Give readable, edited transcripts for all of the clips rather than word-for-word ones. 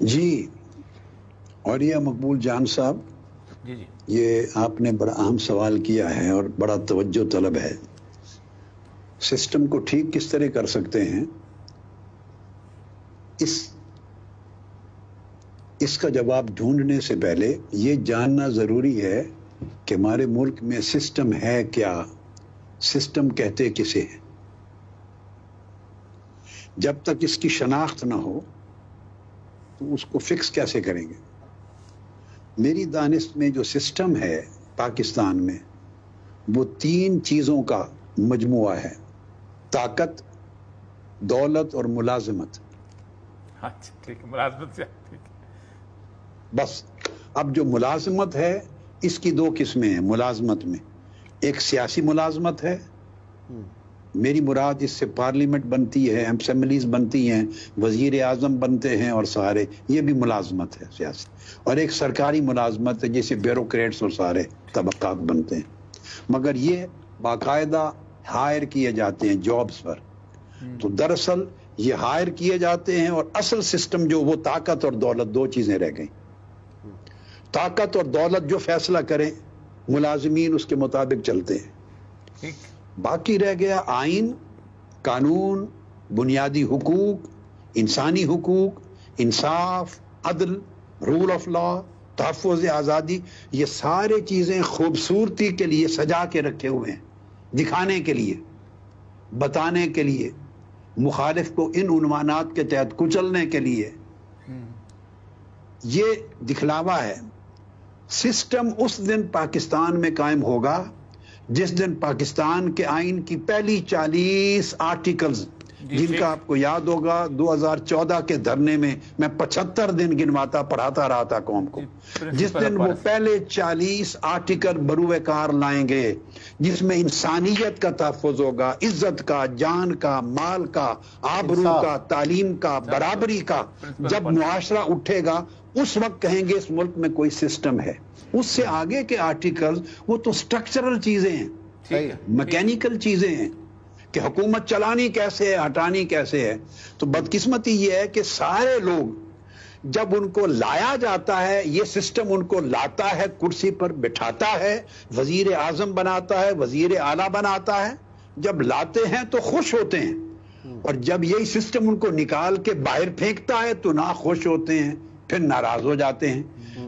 جی، اور یہ مقبول جان صاحب، جی یہ آپ نے بڑا اہم سوال کیا ہے اور بڑا توجہ طلب ہے۔ سسٹم کو ٹھیک کس طرح کر سکتے ہیں، اس کا جواب ڈھونڈنے سے پہلے یہ جاننا ضروری ہے کہ ہمارے ملک میں سسٹم ہے کیا، سسٹم کہتے کسے ہیں۔ جب تک اس کی شناخت نہ ہو تو اس کو فکس کیسے کریں گے؟ میری دانست میں جو سسٹم ہے پاکستان میں وہ 3 چیزوں کا مجموعہ ہے: طاقت، دولت اور ملازمت۔ اچھا ٹھیک ہے، ملازمت سے بس اب جو ملازمت ہے اس کی 2 قسمیں ہیں ملازمت میں۔ ایک سیاسی ملازمت ہے، میری مراد اس سے پارلیمنٹ بنتی ہے، اسمبلیز بنتی ہیں، وزیر اعظم بنتے ہیں اور سارے، یہ بھی ملازمت ہے سیاسی۔ اور ایک سرکاری ملازمت ہے جیسے بیوروکریٹس اور سارے طبقات بنتے ہیں، مگر یہ باقاعدہ ہائر کیے جاتے ہیں جابز پر۔ تو دراصل یہ ہائر کیے جاتے ہیں اور اصل سسٹم جو وہ طاقت اور دولت 2 چیزیں رہ گئیں۔ طاقت اور دولت جو فیصلہ کریں ملازمین اس کے مطابق چلتے ہیں، باقی رہ گیا آئین، قانون، بنیادی حقوق، انسانی حقوق، انصاف، عدل، رول آف لا، تحفظ آزادی۔ یہ سارے چیزیں خوبصورتی کے لیے سجا کے رکھے ہوئے ہیں، دکھانے کے لیے، بتانے کے لیے، مخالف کو ان عنوانات کے تحت کچلنے کے لیے۔ یہ دکھلاوا ہے۔ سسٹم اس دن پاکستان میں قائم ہوگا جس دن پاکستان کے آئین کی پہلی 40 آرٹیکلز، جن کا آپ کو یاد ہوگا 2014 کے دھرنے میں 75 دن گنواتا پڑھاتا رہا تھا قوم کو، جس دن وہ پہلے 40 آرٹیکل بروئے کار لائیں گے جس میں انسانیت کا تحفظ ہوگا، عزت کا، جان کا، مال کا، آبرو کا، تعلیم کا، برابری کا۔ جب معاشرہ اٹھے گا اس وقت کہیں گے اس ملک میں کوئی سسٹم ہے۔ اس سے آگے کے آرٹیکل وہ تو سٹرکچرل چیزیں ہیں، میکینیکل چیزیں ہیں کہ حکومت چلانی کیسے ہے، ہٹانی کیسے ہے۔ تو بدقسمتی یہ ہے کہ سارے لوگ جب ان کو لایا جاتا ہے، یہ سسٹم ان کو لاتا ہے، کرسی پر بٹھاتا ہے، وزیر اعظم بناتا ہے، وزیر اعلیٰ بناتا ہے، جب لاتے ہیں تو خوش ہوتے ہیں، اور جب یہی سسٹم ان کو نکال کے باہر پھینکتا ہے تو نہ خوش ہوتے ہیں، پھر ناراض ہو جاتے ہیں۔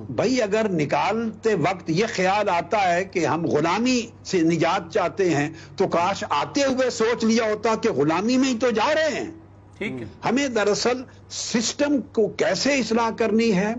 بھائی اگر نکالتے وقت یہ خیال آتا ہے کہ ہم غلامی سے نجات چاہتے ہیں تو کاش آتے ہوئے سوچ لیا ہوتا کہ غلامی میں ہی تو جا رہے ہیں۔ ٹھیک ہے، ہمیں دراصل سسٹم کو کیسے اصلاح کرنی ہے؟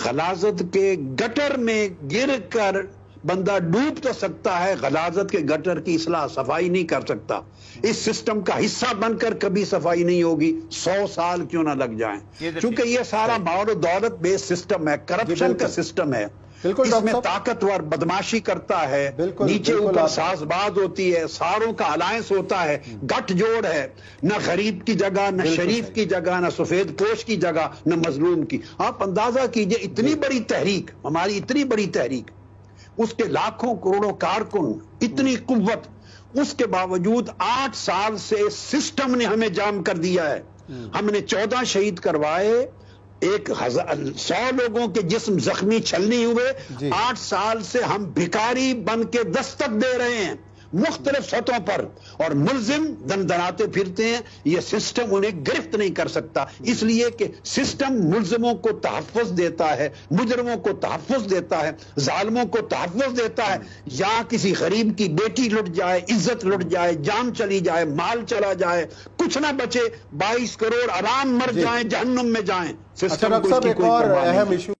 غلاظت کے گٹر میں گر کر بندہ ڈوب تو سکتا ہے، غلاظت کے گٹر کی اصلاح صفائی نہیں کر سکتا۔ اس سسٹم کا حصہ بن کر کبھی صفائی نہیں ہوگی، 100 سال کیوں نہ لگ جائیں، چونکہ یہ سارا مال و دولت بیس سسٹم ہے، کرپشن کا سسٹم ہے۔ اس میں طاقتور بدماشی کرتا ہے، نیچے اوپر ساز باز ہوتی ہے، ساروں کا الائنس ہوتا ہے، گٹھ جوڑ ہے، نہ غریب کی جگہ، نہ شریف کی جگہ، نہ سفید پوش کی جگہ، نہ مظلوم کی۔ آپ اندازہ کیجئے اتنی بڑی تحریک، ہماری اتنی بڑی تحریک، اس کے لاکھوں کروڑوں کارکن، اتنی قوت، اس کے باوجود 8 سال سے سسٹم نے ہمیں جام کر دیا ہے۔ ہم نے 14 شہید کروائے، 100 لوگوں کے جسم زخمی چھلنی ہوئے۔ 8 سال سے ہم بھکاری بن کے دستک دے رہے ہیں مختلف سطحوں پر، اور ملزم دندناتے پھرتے ہیں۔ یہ سسٹم انہیں گرفت نہیں کر سکتا، اس لیے کہ سسٹم ملزموں کو تحفظ دیتا ہے، مجرموں کو تحفظ دیتا ہے، ظالموں کو تحفظ دیتا ہے۔ یا کسی غریب کی بیٹی لٹ جائے، عزت لٹ جائے، جان چلی جائے، مال چلا جائے، کچھ نہ بچے، 22 کروڑ عوام مر جائیں، جہنم میں جائیں، سسٹم کو اس کی کوئی پرواہ نہیں ہے۔